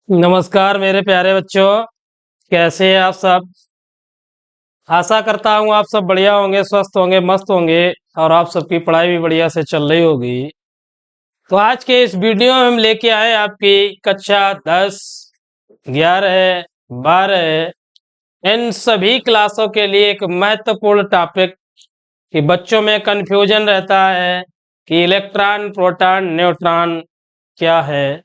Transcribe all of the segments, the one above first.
नमस्कार मेरे प्यारे बच्चों, कैसे हैं आप सब। आशा करता हूँ आप सब बढ़िया होंगे, स्वस्थ होंगे, मस्त होंगे और आप सबकी पढ़ाई भी बढ़िया से चल रही होगी। तो आज के इस वीडियो में हम लेके आए आपकी कक्षा 10, 11, 12 इन सभी क्लासों के लिए एक महत्वपूर्ण टॉपिक कि बच्चों में कंफ्यूजन रहता है कि इलेक्ट्रॉन, प्रोटॉन, न्यूट्रॉन क्या है।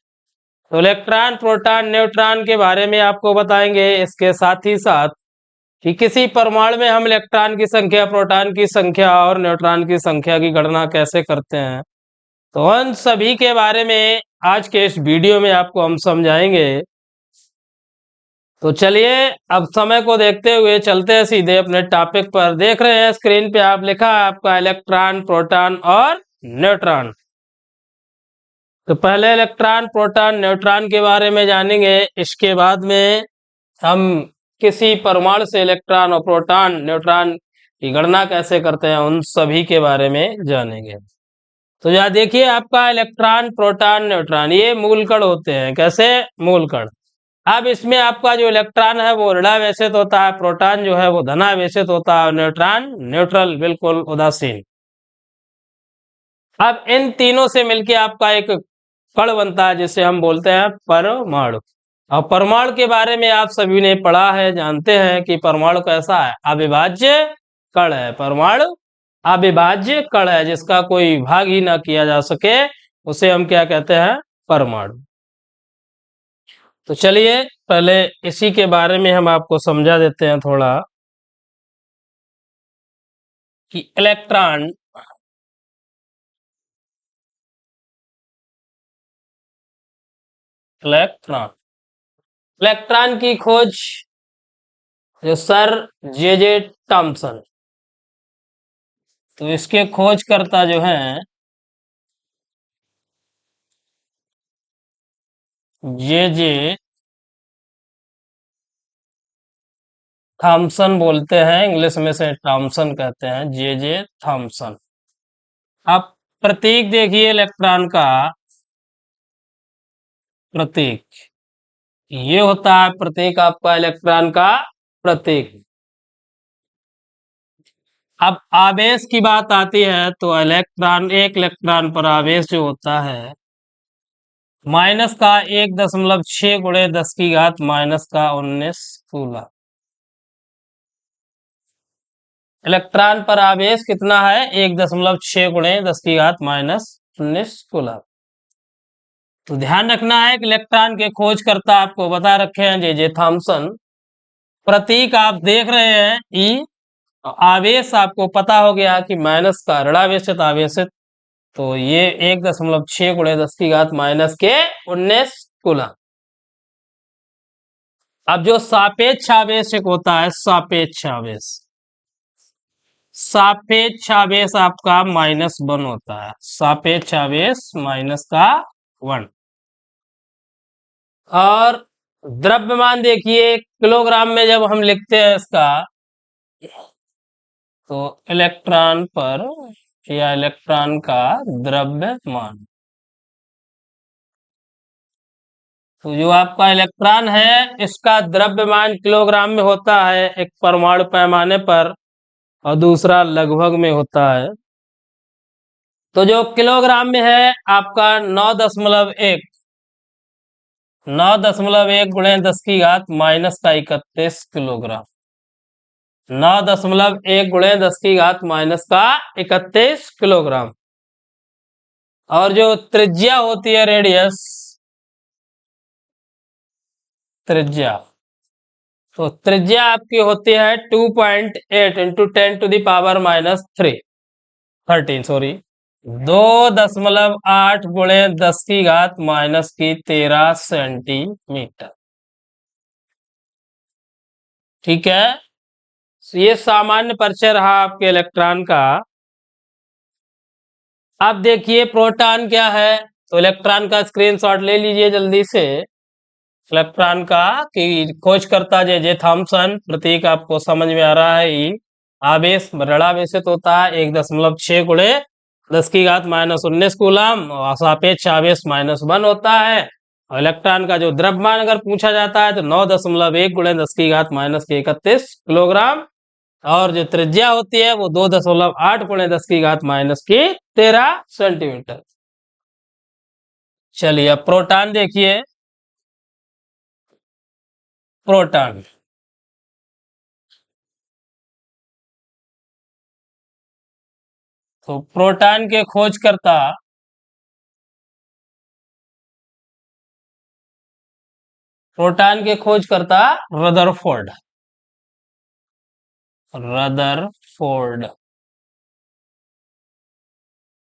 तो इलेक्ट्रॉन, प्रोटॉन, न्यूट्रॉन के बारे में आपको बताएंगे। इसके साथ ही साथ कि किसी परमाणु में हम इलेक्ट्रॉन की संख्या, प्रोटॉन की संख्या और न्यूट्रॉन की संख्या की गणना कैसे करते हैं, तो उन सभी के बारे में आज के इस वीडियो में आपको हम समझाएंगे। तो चलिए अब समय को देखते हुए चलते हैं सीधे अपने टॉपिक पर। देख रहे हैं स्क्रीन पे आप, लिखा है आपका इलेक्ट्रॉन, प्रोटॉन और न्यूट्रॉन। तो पहले इलेक्ट्रॉन, प्रोटॉन, न्यूट्रॉन के बारे में जानेंगे। इसके बाद में हम किसी परमाणु से इलेक्ट्रॉन और प्रोटॉन, न्यूट्रॉन की गणना कैसे करते हैं उन सभी के बारे में जानेंगे। तो यहाँ देखिए आपका इलेक्ट्रॉन, प्रोटॉन, न्यूट्रॉन ये मूल कण होते हैं। कैसे? मूल कण। अब इसमें आपका जो इलेक्ट्रॉन है वो ऋणावेशित होता है, प्रोटॉन जो है वो धनावेशित होता है और न्यूट्रॉन न्यूट्रल, बिल्कुल उदासीन। अब इन तीनों से मिलके आपका एक कण बनता है जिसे हम बोलते हैं परमाणु। और परमाणु के बारे में आप सभी ने पढ़ा है, जानते हैं कि परमाणु कैसा है? अविभाज्य कण है। परमाणु अविभाज्य कण है जिसका कोई भाग ही ना किया जा सके, उसे हम क्या कहते हैं? परमाणु। तो चलिए पहले इसी के बारे में हम आपको समझा देते हैं थोड़ा कि इलेक्ट्रॉन, इलेक्ट्रॉन इलेक्ट्रॉन की खोज जो सर जे थॉमसन, तो इसके खोजकर्ता जो हैं जे थॉमसन बोलते हैं, इंग्लिश में से थॉमसन कहते हैं, जे थॉमसन। अब प्रतीक देखिए इलेक्ट्रॉन का, प्रतीक ये होता है। प्रतीक आपका इलेक्ट्रॉन का प्रतीक। अब आवेश की बात आती है तो इलेक्ट्रॉन, एक इलेक्ट्रॉन पर आवेश जो होता है माइनस का 1.6 गुणे 10 की घात माइनस का 19 कूलम। इलेक्ट्रॉन पर आवेश कितना है? 1.6 गुणे 10 की घात माइनस 19 कूलम। तो ध्यान रखना है कि इलेक्ट्रॉन के खोजकर्ता आपको बता रखे हैं जे थॉमसन। प्रतीक आप देख रहे हैं ई। आवेश आपको पता हो गया कि माइनस का ऋणावेशित आवेशित, तो ये 1.6 गुणे 10 की घात माइनस के 19 कूलम। अब जो सापेक्ष आवेश एक होता है, सापेक्ष आवेश, सापेक्ष आवेश आपका -1 होता है। सापेक्ष आवेश माइनस का 1। और द्रव्यमान देखिए किलोग्राम में जब हम लिखते हैं इसका, तो इलेक्ट्रॉन पर या इलेक्ट्रॉन का द्रव्यमान, तो जो आपका इलेक्ट्रॉन है इसका द्रव्यमान किलोग्राम में होता है एक परमाणु पैमाने पर, और दूसरा लगभग में होता है। तो जो किलोग्राम में है आपका 9.1, 9.1 गुणे 10 की घात माइनस का 31 किलोग्राम। 9.1 गुणे 10 की घात माइनस का 31 किलोग्राम। और जो त्रिज्या होती है, रेडियस, त्रिज्या, तो त्रिज्या आपकी होती है 2.8 इंटू 10⁻³ सॉरी, 2.8 गुणे 10 की घात माइनस की 13 सेंटीमीटर। ठीक है, तो ये सामान्य परिचय रहा आपके इलेक्ट्रॉन का। अब देखिए प्रोटॉन क्या है, तो इलेक्ट्रॉन का स्क्रीनशॉट ले लीजिए जल्दी से। इलेक्ट्रॉन का कि खोजकर्ता जे थॉमसन, प्रतीक आपको समझ में आ रहा है। ई आवेश ऋणावेशित होता है 1.6 गुणे 10 की घात माइनस 19 कूलम, और सापेक्ष आवेश -1 होता है। और इलेक्ट्रॉन का जो द्रव्यमान अगर पूछा जाता है तो 9.1 गुणे 10⁻⁻⁰ किलोग्राम। और जो त्रिज्या होती है वो 2.8 गुणे 10⁻⁻⁻13 सेंटीमीटर। चलिए अब प्रोटॉन देखिए। प्रोटॉन, तो प्रोटॉन के खोजकर्ता रदरफोर्ड। रदरफोर्ड।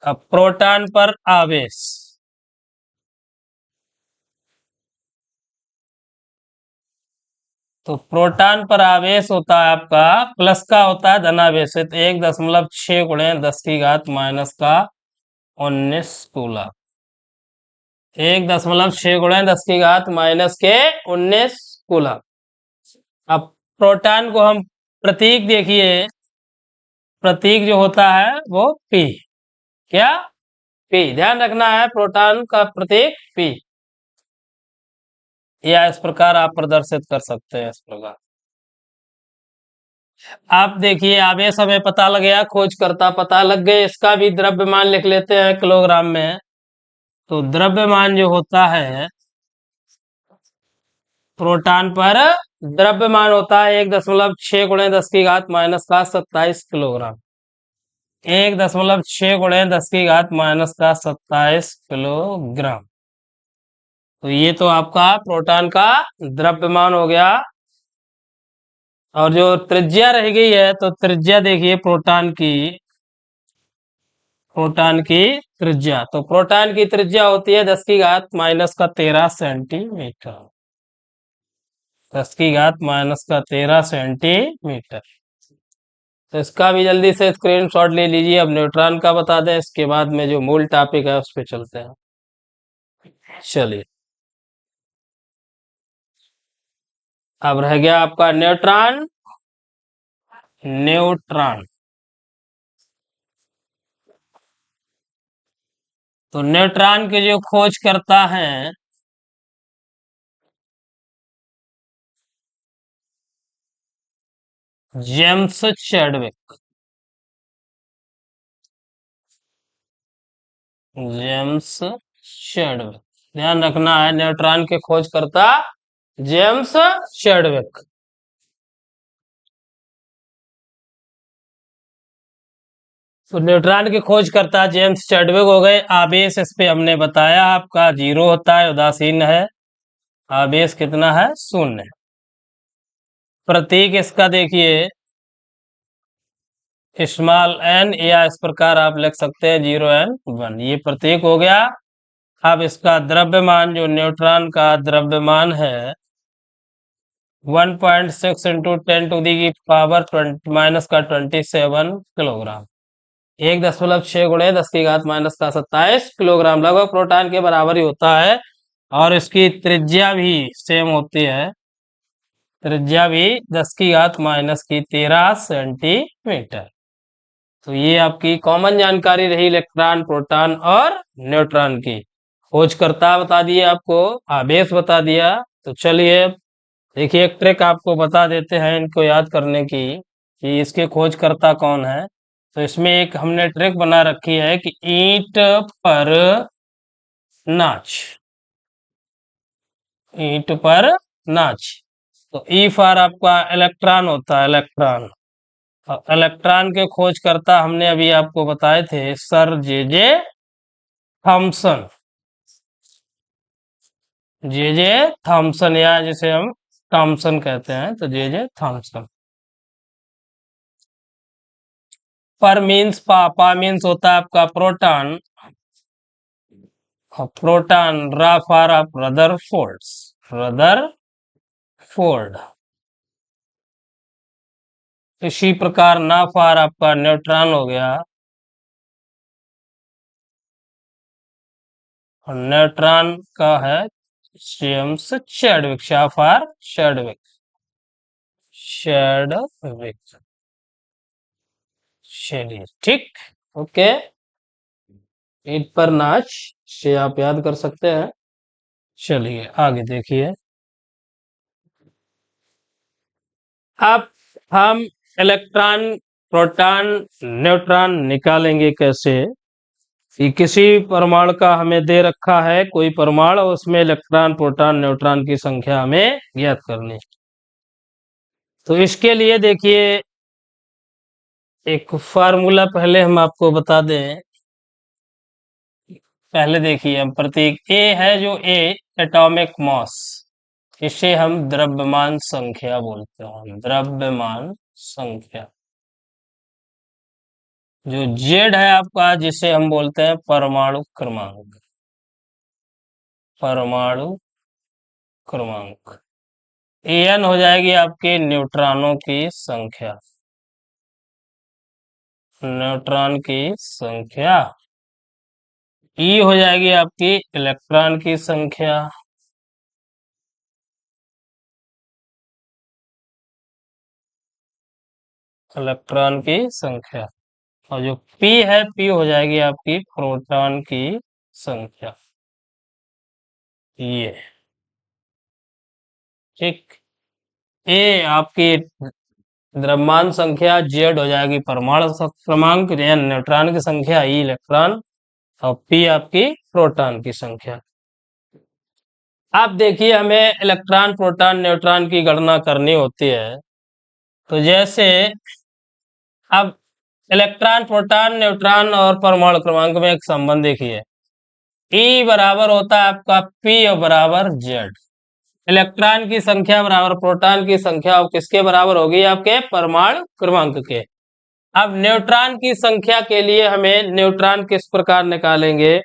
अब प्रोटॉन पर आवेश, तो प्रोटॉन पर आवेश होता है आपका प्लस का होता है धनावेश, तो 1.6 गुणे 10⁻⁻⁰ कूलम। 1.6 गुणे 10⁻⁻⁰ कूलम। अब प्रोटॉन को हम प्रतीक देखिए, प्रतीक जो होता है वो पी। क्या? पी। ध्यान रखना है, प्रोटॉन का प्रतीक पी, या इस प्रकार आप प्रदर्शित कर सकते हैं, इस प्रकार। आप देखिए आवेश हमें पता लग गया, खोजकर्ता पता लग गए, इसका भी द्रव्यमान लिख लेते हैं किलोग्राम में। तो द्रव्यमान जो होता है प्रोटॉन पर, द्रव्यमान होता है 1.6 गुणे 10⁻⁻⁻27 किलोग्राम। 1.6 गुणे 10⁻⁻⁻27 किलोग्राम। तो ये तो आपका प्रोटॉन का द्रव्यमान हो गया। और जो त्रिज्या रह गई है, तो त्रिज्या देखिए प्रोटॉन की त्रिज्या, तो प्रोटॉन की त्रिज्या होती है 10⁻⁻13 सेंटीमीटर। 10⁻⁻13 सेंटीमीटर। तो इसका भी जल्दी से स्क्रीनशॉट ले लीजिए। अब न्यूट्रॉन का बता दें, इसके बाद में जो मूल टॉपिक है उस पर चलते हैं। चलिए, अब रह गया आपका न्यूट्रॉन। न्यूट्रॉन, तो न्यूट्रॉन के जो खोज करता है जेम्स चैडविक। जेम्स चैडविक, ध्यान रखना है, न्यूट्रॉन के खोज करता जेम्स चैडविक। तो न्यूट्रॉन के खोज करता जेम्स चैडविक हो गए। आवेश इस पे हमने बताया आपका 0 होता है, उदासीन है। आवेश कितना है? 0। प्रतीक इसका देखिए स्मॉल n, या इस प्रकार आप लिख सकते हैं 0n1, ये प्रतीक हो गया। अब इसका द्रव्यमान, जो न्यूट्रॉन का द्रव्यमान है 1.6 इंटू 10⁻⁻27 किलोग्राम। 1.6 गुणे 10⁻⁻⁻27 किलोग्राम, लगभग प्रोटॉन के बराबर ही होता है। और इसकी त्रिज्या भी सेम होती है, त्रिज्या भी 10⁻⁻13 सेंटीमीटर। तो ये आपकी कॉमन जानकारी रही इलेक्ट्रॉन, प्रोटॉन और न्यूट्रॉन की। खोजकर्ता बता दिए आपको, आवेश बता दिया। तो चलिए देखिए, एक ट्रिक आपको बता देते हैं इनको याद करने की, कि इसके खोजकर्ता कौन है। तो इसमें एक हमने ट्रिक बना रखी है कि ईंट पर नाच। ईंट पर नाच, तो ई फॉर आपका इलेक्ट्रॉन होता है, इलेक्ट्रॉन। इलेक्ट्रॉन के खोजकर्ता हमने अभी आपको बताए थे sir J Thomson. J Thomson, या जिसे हम थॉमसन कहते हैं, तो जे थॉमसन। पर मीन्स पा मीन्स होता है आपका प्रोटॉन। प्रोटॉन, रा फॉर ऑफ रदरफोर्ड। रदरफोर्ड। इसी प्रकार ना फॉर आपका न्यूट्रॉन हो गया। और न्यूट्रॉन का है जेम्स चैडविक, शा फॉर चैडविक। चैडविक। चलिए ठीक, ओके। ईंट पर नाच से आप याद कर सकते हैं। चलिए आगे देखिए। अब हम इलेक्ट्रॉन, प्रोटॉन, न्यूट्रॉन निकालेंगे कैसे? कि किसी परमाणु का हमें दे रखा है कोई परमाणु, उसमें इलेक्ट्रॉन, प्रोटॉन, न्यूट्रॉन की संख्या हमें ज्ञात करनी है। तो इसके लिए देखिए, एक फार्मूला पहले हम आपको बता दें। पहले देखिए, हम प्रतीक ए है जो ए, एटॉमिक मास, इसे हम द्रव्यमान संख्या बोलते हैं, द्रव्यमान संख्या। जो जेड है आपका, जिसे हम बोलते हैं परमाणु क्रमांक, परमाणु क्रमांक। एन हो जाएगी आपके न्यूट्रॉनों की संख्या, न्यूट्रॉन की संख्या। ई हो जाएगी आपकी इलेक्ट्रॉन की संख्या, इलेक्ट्रॉन की संख्या। और जो पी है, पी हो जाएगी आपकी प्रोटॉन की संख्या। ये ठीक। ए आपकी द्रव्यमान संख्या, जेड हो जाएगी परमाणु क्रमांक, एन न्यूट्रॉन की संख्या, ई इलेक्ट्रॉन, और पी आपकी प्रोटॉन की संख्या। अब देखिए, हमें इलेक्ट्रॉन, प्रोटॉन, न्यूट्रॉन की गणना करनी होती है। तो जैसे अब इलेक्ट्रॉन, प्रोटॉन, न्यूट्रॉन और परमाणु क्रमांक में एक संबंध देखिए। ई बराबर होता है आपका पी और बराबर जेड। इलेक्ट्रॉन की संख्या बराबर प्रोटॉन की संख्या, और किसके बराबर होगी? आपके परमाणु क्रमांक के। अब न्यूट्रॉन की संख्या के लिए हमें न्यूट्रॉन किस प्रकार निकालेंगे?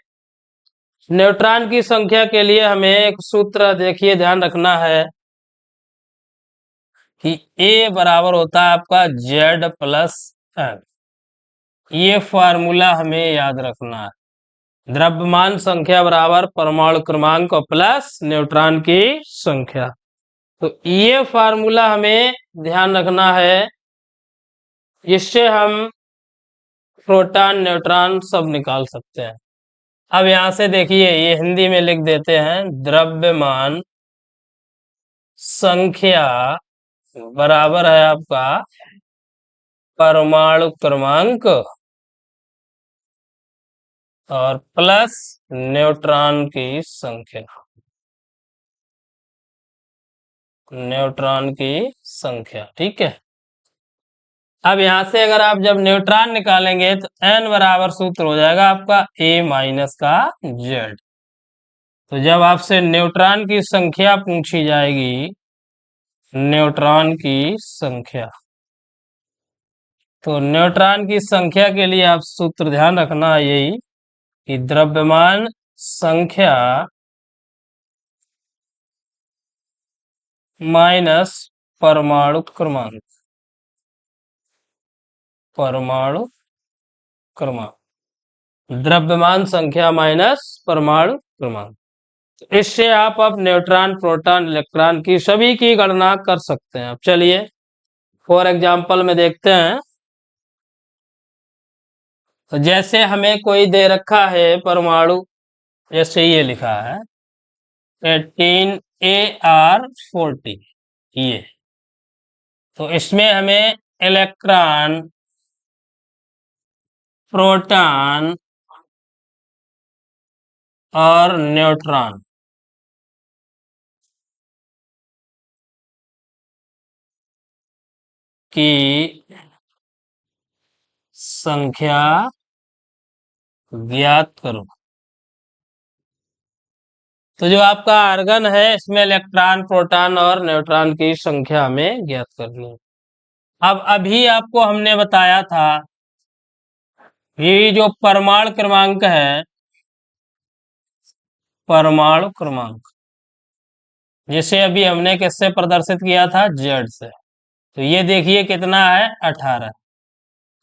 न्यूट्रॉन की संख्या के लिए हमें एक सूत्र देखिए, ध्यान रखना है कि ए बराबर होता है आपका जेड प्लस एन। ये फार्मूला हमें याद रखना है। द्रव्यमान संख्या बराबर परमाणु क्रमांक प्लस न्यूट्रॉन की संख्या। तो ये फार्मूला हमें ध्यान रखना है, इससे हम प्रोटॉन, न्यूट्रॉन सब निकाल सकते हैं। अब यहां से देखिए, ये हिंदी में लिख देते हैं, द्रव्यमान संख्या बराबर है आपका परमाणु क्रमांक और प्लस न्यूट्रॉन की संख्या, न्यूट्रॉन की संख्या। ठीक है। अब यहां से अगर आप जब न्यूट्रॉन निकालेंगे तो एन बराबर सूत्र हो जाएगा आपका ए माइनस का जेड। तो जब आपसे न्यूट्रॉन की संख्या पूछी जाएगी, न्यूट्रॉन की संख्या, तो न्यूट्रॉन की संख्या के लिए आप सूत्र ध्यान रखना है यही, कि द्रव्यमान संख्या माइनस परमाणु क्रमांक, परमाणु क्रमांक, द्रव्यमान संख्या माइनस परमाणु क्रमांक। तो इससे आप अब न्यूट्रॉन, प्रोटॉन, इलेक्ट्रॉन की सभी की गणना कर सकते हैं। अब चलिए फॉर एग्जांपल में देखते हैं। तो जैसे हमें कोई दे रखा है परमाणु, जैसे ये लिखा है 18 AR 40, ये। तो इसमें हमें इलेक्ट्रॉन, प्रोटॉन और न्यूट्रॉन की संख्या ज्ञात करो। तो जो आपका आर्गन है, इसमें इलेक्ट्रॉन, प्रोटॉन और न्यूट्रॉन की संख्या हमें ज्ञात करनी है। अब अभी आपको हमने बताया था, ये जो परमाणु क्रमांक है, परमाणु क्रमांक, जिसे अभी हमने किससे प्रदर्शित किया था? जेड से। तो ये देखिए कितना है? 18।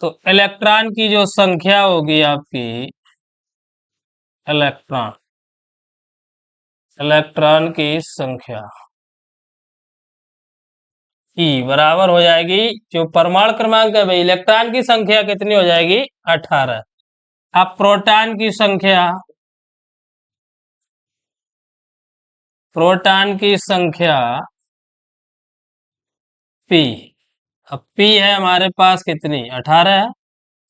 तो इलेक्ट्रॉन की जो संख्या होगी आपकी, इलेक्ट्रॉन, इलेक्ट्रॉन की संख्या ई बराबर हो जाएगी, जो परमाणु क्रमांक है भाई, इलेक्ट्रॉन की संख्या कितनी हो जाएगी? 18। अब प्रोटॉन की संख्या, प्रोटॉन की संख्या P। अब P है हमारे पास कितनी, 18 है।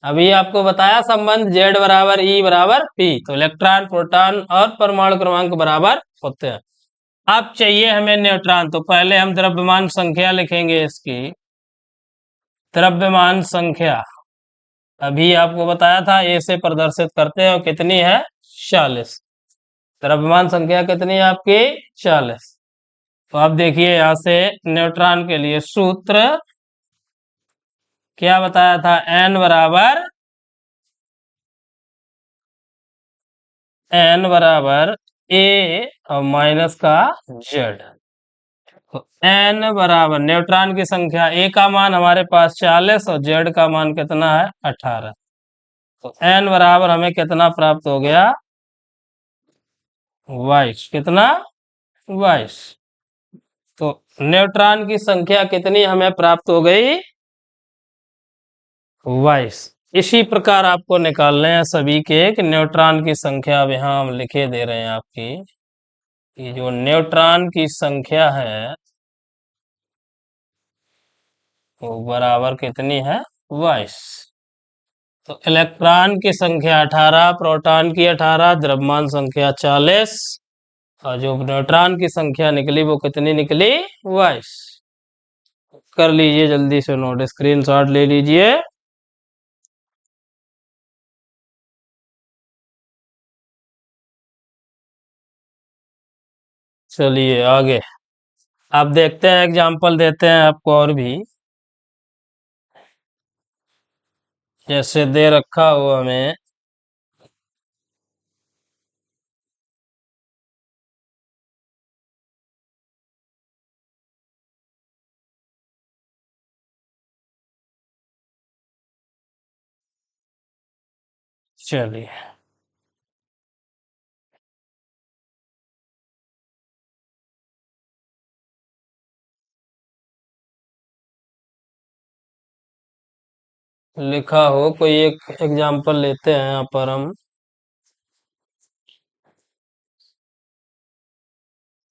अभी आपको बताया संबंध Z बराबर E बराबर P, तो इलेक्ट्रॉन प्रोटॉन और परमाणु क्रमांक बराबर होते हैं। अब चाहिए हमें न्यूट्रॉन, तो पहले हम द्रव्यमान संख्या लिखेंगे इसकी। द्रव्यमान संख्या अभी आपको बताया था ए से प्रदर्शित करते हैं, और कितनी है, 40। द्रव्यमान संख्या कितनी है आपकी, 40। तो आप देखिए यहां से न्यूट्रॉन के लिए सूत्र क्या बताया था, n बराबर a और माइनस का z। तो n बराबर न्यूट्रॉन की संख्या, a का मान हमारे पास 40 और z का मान कितना है, 18। तो n बराबर हमें कितना प्राप्त हो गया, 22। कितना, 22। तो न्यूट्रॉन की संख्या कितनी हमें प्राप्त हो गई, 22। इसी प्रकार आपको निकालने हैं सभी के कि न्यूट्रॉन की संख्या अब यहाँ हम लिखे दे रहे हैं आपकी। ये जो न्यूट्रॉन की संख्या है वो बराबर कितनी है, 22। तो इलेक्ट्रॉन की संख्या 18, प्रोटॉन की 18, द्रव्यमान संख्या 40, और जो न्यूट्रॉन की संख्या निकली वो कितनी निकली, 22। कर लीजिए जल्दी से नोट, स्क्रीनशॉट ले लीजिए। चलिए आगे, आप देखते हैं एग्जाम्पल देते हैं आपको और भी, जैसे दे रखा हो हमें। चलिए लिखा हो कोई एक एग्जाम्पल लेते हैं यहाँ पर हम।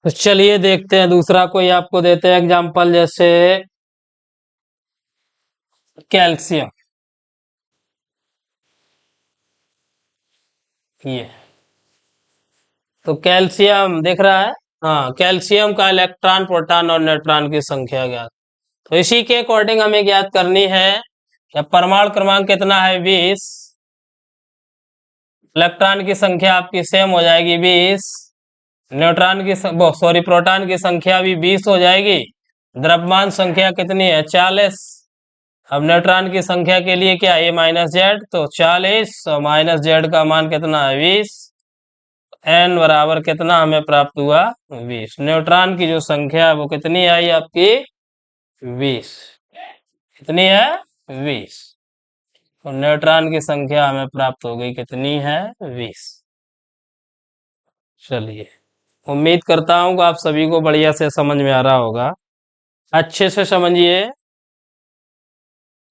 तो चलिए देखते हैं दूसरा कोई आपको देते हैं एग्जाम्पल, जैसे कैल्शियम। ये तो कैल्शियम दिख रहा है, हाँ, कैल्शियम का इलेक्ट्रॉन प्रोटॉन और न्यूट्रॉन की संख्या ज्ञात। तो इसी के अकॉर्डिंग हमें ज्ञात करनी है कि परमाणु क्रमांक कितना है, 20। इलेक्ट्रॉन की संख्या आपकी सेम हो जाएगी 20, न्यूट्रॉन की सॉरी प्रोटॉन की संख्या भी 20 हो जाएगी। द्रव्यमान संख्या कितनी है, 40। अब न्यूट्रॉन की संख्या के लिए क्या, ए माइनस जेड, तो 40 और माइनस जेड का मान कितना है, 20। एन बराबर कितना हमें प्राप्त हुआ, 20। न्यूट्रॉन की जो संख्या है वो कितनी आई आपकी, 20। कितनी है, 20। तो न्यूट्रॉन की संख्या हमें प्राप्त हो गई, कितनी है, 20। चलिए, उम्मीद करता हूँ कि आप सभी को बढ़िया से समझ में आ रहा होगा। अच्छे से समझिए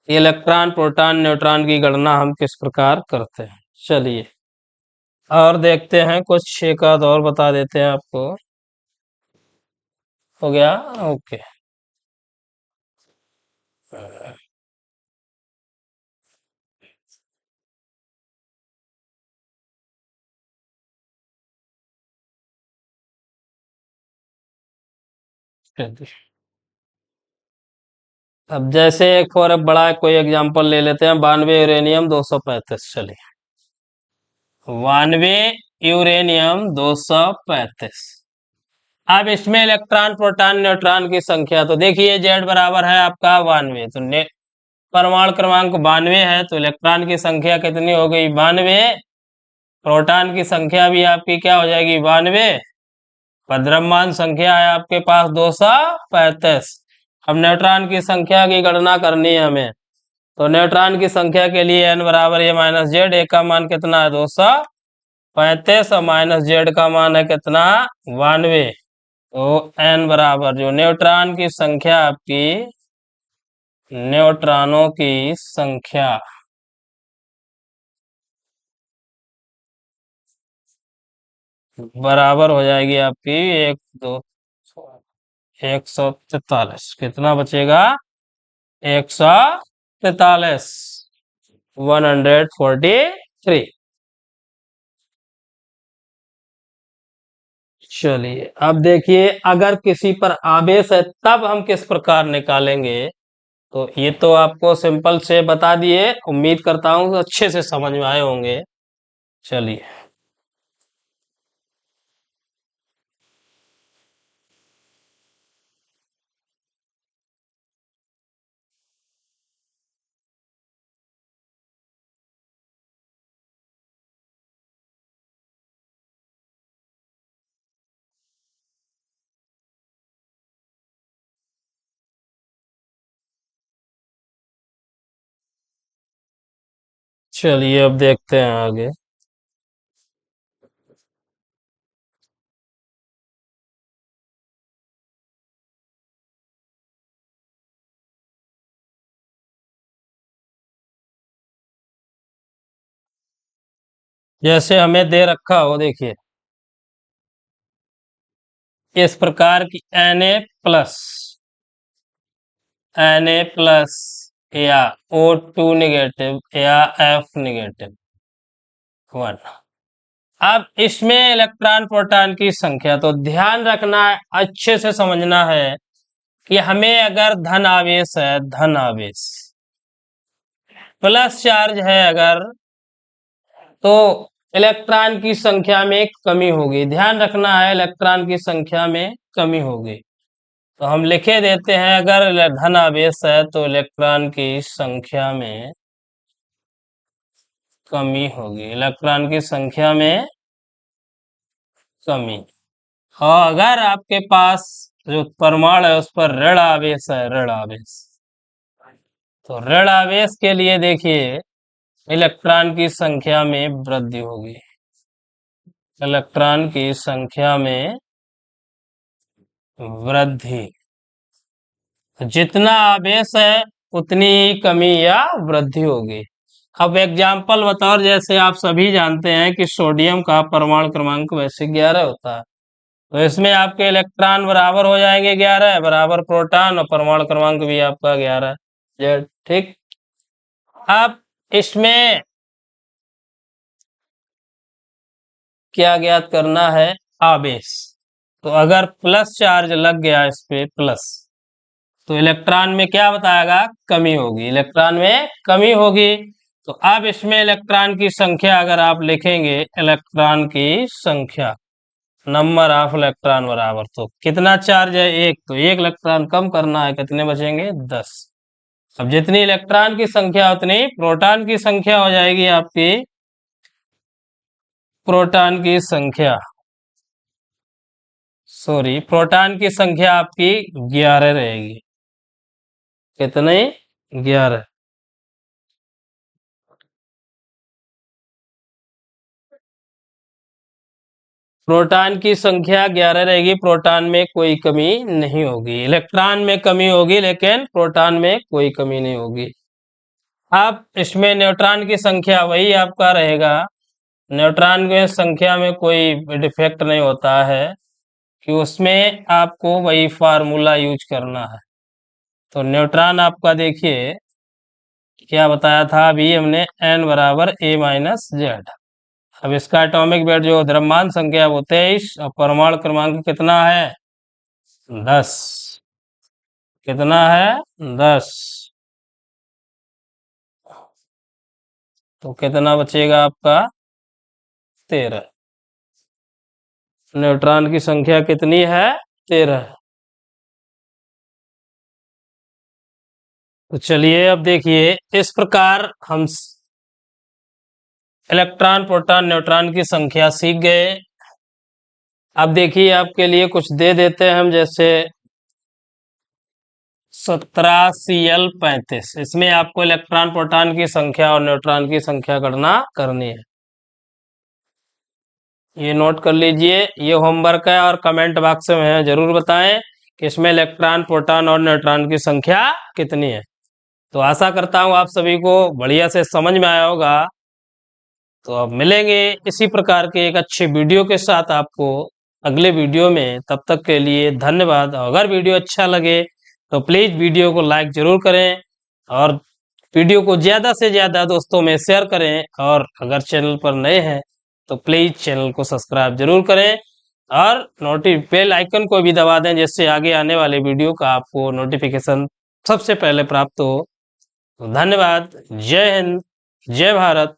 इलेक्ट्रॉन प्रोटॉन न्यूट्रॉन की गणना हम किस प्रकार करते हैं। चलिए और देखते हैं कुछ, एक आध और बता देते हैं आपको। हो गया, ओके। अब जैसे एक और अब बड़ा कोई एग्जांपल ले लेते हैं, 92 यूरेनियम 235। चलिए 92 यूरेनियम 235। अब इसमें इलेक्ट्रॉन प्रोटॉन न्यूट्रॉन की संख्या, तो देखिए जेड बराबर है आपका 92, तो परमाणु क्रमांक 92 है, तो इलेक्ट्रॉन की संख्या कितनी हो गई, 92। प्रोटॉन की संख्या भी आपकी क्या हो जाएगी, 92। द्रव्यमान संख्या है आपके पास 235। अब न्यूट्रॉन की संख्या की गणना करनी है हमें, तो न्यूट्रॉन की संख्या के लिए n बराबर ए माइनस जेड, ए का मान कितना है, 235, और माइनस जेड का मान है कितना, 92। तो n बराबर जो न्यूट्रॉन की संख्या आपकी, न्यूट्रॉनों की संख्या बराबर हो जाएगी आपकी 143। कितना बचेगा? 143, 143। चलिए अब देखिए, अगर किसी पर आवेश है तब हम किस प्रकार निकालेंगे। तो ये तो आपको सिंपल से बता दिए, उम्मीद करता हूँ अच्छे से समझ में आए होंगे। चलिए, चलिए अब देखते हैं आगे। जैसे हमें दे रखा हो, देखिए इस प्रकार की Na+ Na+ या O2 नेगेटिव या F नेगेटिव 1। अब इसमें इलेक्ट्रॉन प्रोटॉन की संख्या, तो ध्यान रखना है, अच्छे से समझना है कि हमें अगर धन आवेश है, धन आवेश प्लस चार्ज है अगर, तो इलेक्ट्रॉन की संख्या में कमी होगी। ध्यान रखना है, इलेक्ट्रॉन की संख्या में कमी होगी। तो हम लिखे देते हैं, अगर धन आवेश है तो इलेक्ट्रॉन की संख्या में कमी होगी, इलेक्ट्रॉन की संख्या में कमी। और अगर आपके पास जो परमाणु है उस पर ऋण आवेश है, ऋण आवेश, तो ऋण आवेश के लिए देखिए इलेक्ट्रॉन की संख्या में वृद्धि होगी, इलेक्ट्रॉन की संख्या में वृद्धि। जितना आवेश है उतनी ही कमी या वृद्धि होगी। अब एग्जाम्पल बताओ, जैसे आप सभी जानते हैं कि सोडियम का परमाणु क्रमांक वैसे 11 होता है, तो इसमें आपके इलेक्ट्रॉन बराबर हो जाएंगे 11 बराबर प्रोटॉन, और परमाणु क्रमांक भी आपका 11 जेड। ठीक। अब इसमें क्या ज्ञात करना है? आवेश। तो अगर प्लस चार्ज लग गया इस पे प्लस, तो इलेक्ट्रॉन में क्या बताएगा? कमी होगी, इलेक्ट्रॉन में कमी होगी। तो अब इसमें इलेक्ट्रॉन की संख्या अगर आप लिखेंगे, इलेक्ट्रॉन की संख्या, नंबर ऑफ इलेक्ट्रॉन बराबर, तो कितना चार्ज है? एक, तो एक इलेक्ट्रॉन कम करना है, कितने बचेंगे? 10। अब जितनी इलेक्ट्रॉन की संख्या उतनी प्रोटॉन की संख्या हो जाएगी आपकी, प्रोटॉन की संख्या, सॉरी, प्रोटॉन की संख्या आपकी 11 रहेगी। कितने? 11। प्रोटॉन की संख्या 11 रहेगी, प्रोटॉन में कोई कमी नहीं होगी। इलेक्ट्रॉन में कमी होगी लेकिन प्रोटॉन में कोई कमी नहीं होगी। अब इसमें न्यूट्रॉन की संख्या वही आपका रहेगा, न्यूट्रॉन की संख्या में कोई डिफेक्ट नहीं होता है, कि उसमें आपको वही फार्मूला यूज करना है। तो न्यूट्रॉन आपका देखिए क्या बताया था अभी हमने, n बराबर A-Z। अब इसका एटॉमिक वेट जो द्रव्यमान संख्या वो 23, और परमाणु क्रमांक कितना है? 10। कितना है? 10। तो कितना बचेगा आपका? 13। न्यूट्रॉन की संख्या कितनी है? 13। तो चलिए अब देखिए, इस प्रकार हम इलेक्ट्रॉन प्रोटॉन न्यूट्रॉन की संख्या सीख गए। अब देखिए आपके लिए कुछ दे देते हैं हम, जैसे 17Cl35, इसमें आपको इलेक्ट्रॉन प्रोटॉन की संख्या और न्यूट्रॉन की संख्या गणना करनी है। ये नोट कर लीजिए, ये होमवर्क है, और कमेंट बॉक्स में जरूर बताएं कि इसमें इलेक्ट्रॉन प्रोटॉन और न्यूट्रॉन की संख्या कितनी है। तो आशा करता हूँ आप सभी को बढ़िया से समझ में आया होगा। तो अब मिलेंगे इसी प्रकार के एक अच्छे वीडियो के साथ आपको अगले वीडियो में। तब तक के लिए धन्यवाद। अगर वीडियो अच्छा लगे तो प्लीज़ वीडियो को लाइक ज़रूर करें और वीडियो को ज़्यादा से ज़्यादा दोस्तों में शेयर करें। और अगर चैनल पर नए हैं तो प्लीज़ चैनल को सब्सक्राइब जरूर करें और बेल आइकन को भी दबा दें, जिससे आगे आने वाले वीडियो का आपको नोटिफिकेशन सबसे पहले प्राप्त हो। धन्यवाद। जय हिंद, जय भारत।